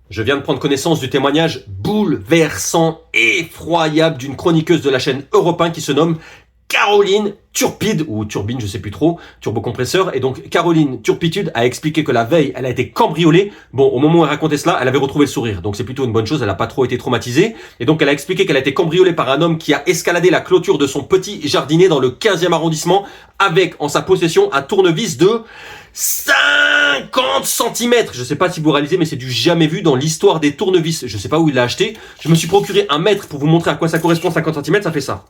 Je viens de prendre connaissance du témoignage bouleversant, effroyable d'une chroniqueuse de la chaîne Europe 1 qui se nomme Caroline Turpide, ou Turbine, je sais plus trop, turbocompresseur. Et donc Caroline Turpitude a expliqué que la veille, elle a été cambriolée. Bon, au moment où elle racontait cela, elle avait retrouvé le sourire. Donc c'est plutôt une bonne chose, elle a pas trop été traumatisée. Et donc elle a expliqué qu'elle a été cambriolée par un homme qui a escaladé la clôture de son petit jardinet dans le 15e arrondissement avec en sa possession un tournevis de 50 cm. Je sais pas si vous réalisez, mais c'est du jamais vu dans l'histoire des tournevis. Je sais pas où il l'a acheté. Je me suis procuré un mètre pour vous montrer à quoi ça correspond. 50 cm, ça fait ça.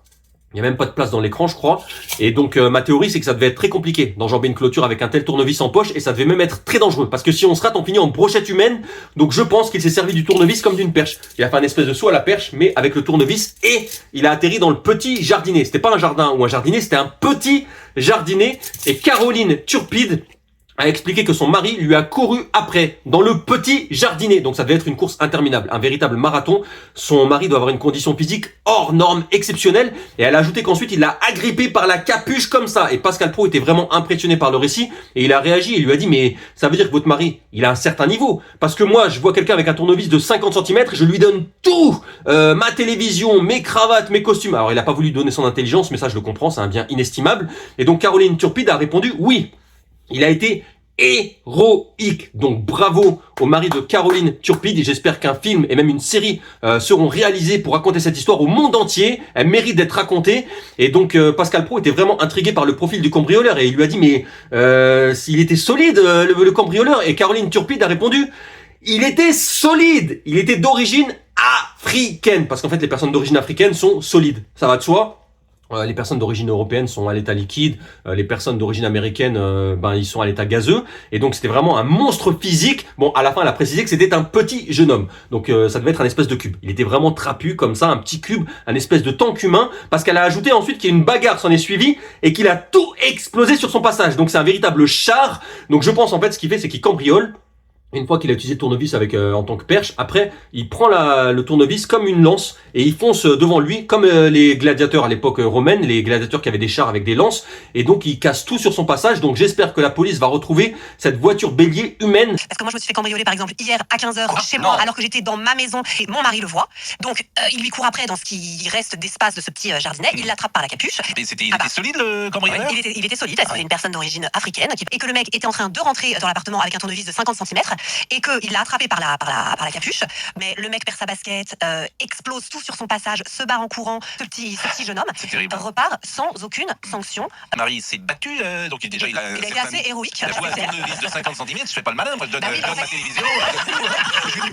Il n'y a même pas de place dans l'écran, je crois. Et donc, ma théorie, c'est que ça devait être très compliqué d'enjamber une clôture avec un tel tournevis en poche, et ça devait même être très dangereux. Parce que si on se rate, on finit en brochette humaine. Donc, je pense qu'il s'est servi du tournevis comme d'une perche. Il a fait un espèce de saut à la perche, mais avec le tournevis, et il a atterri dans le petit jardinet. C'était pas un jardin ou un jardinet, c'était un petit jardinet. Et Caroline Turpide a expliqué que son mari lui a couru après, dans le petit jardinet. Donc ça devait être une course interminable, un véritable marathon. Son mari doit avoir une condition physique hors norme, exceptionnelle. Et elle a ajouté qu'ensuite il l'a agrippé par la capuche comme ça. Et Pascal Praud était vraiment impressionné par le récit. Et il a réagi et lui a dit, mais ça veut dire que votre mari, il a un certain niveau. Parce que moi, je vois quelqu'un avec un tournevis de 50 cm, je lui donne tout. Ma télévision, mes cravates, mes costumes. Alors il a pas voulu donner son intelligence, mais ça je le comprends, c'est un bien inestimable. Et donc Caroline Turpide a répondu, oui. Il a été héroïque. Donc bravo au mari de Caroline Turpide, et j'espère qu'un film et même une série seront réalisés pour raconter cette histoire au monde entier. Elle mérite d'être racontée. Et donc Pascal Praud était vraiment intrigué par le profil du cambrioleur, et il lui a dit, mais il était solide le cambrioleur. Et Caroline Turpide a répondu, il était solide, il était d'origine africaine, parce qu'en fait les personnes d'origine africaine sont solides, ça va de soi. Les personnes d'origine européenne sont à l'état liquide, les personnes d'origine américaine, ils sont à l'état gazeux, et donc c'était vraiment un monstre physique. Bon, à la fin, elle a précisé que c'était un petit jeune homme, donc ça devait être un espèce de cube. Il était vraiment trapu comme ça, un petit cube, un espèce de tank humain, parce qu'elle a ajouté ensuite qu'il y a une bagarre s'en est suivie et qu'il a tout explosé sur son passage. Donc c'est un véritable char. Donc je pense en fait ce qu'il fait, c'est qu'il cambriole. Une fois qu'il a utilisé le tournevis avec en tant que perche, après il prend le tournevis comme une lance et il fonce devant lui comme les gladiateurs à l'époque romaine, les gladiateurs qui avaient des chars avec des lances, et donc il casse tout sur son passage. Donc j'espère que la police va retrouver cette voiture bélier humaine. Parce que moi je me suis fait cambrioler par exemple hier à 15h chez moi, alors que j'étais dans ma maison et mon mari le voit. Donc il lui court après dans ce qui reste d'espace de ce petit jardinet, il l'attrape par la capuche. Et il était solide le cambrioleur? Il était solide, c'était une personne d'origine africaine, et que le mec était en train de rentrer dans l'appartement avec un tournevis de 50 cm, et qu'il l'a attrapé par la capuche. Mais le mec perd sa basket, explose tout sur son passage, se barre en courant. Ce petit jeune homme repart sans aucune sanction. Marie s'est battu, donc il a été assez héroïque. La voix à tournevis de 50 cm, je fais pas le malin, moi je donne ma télévision.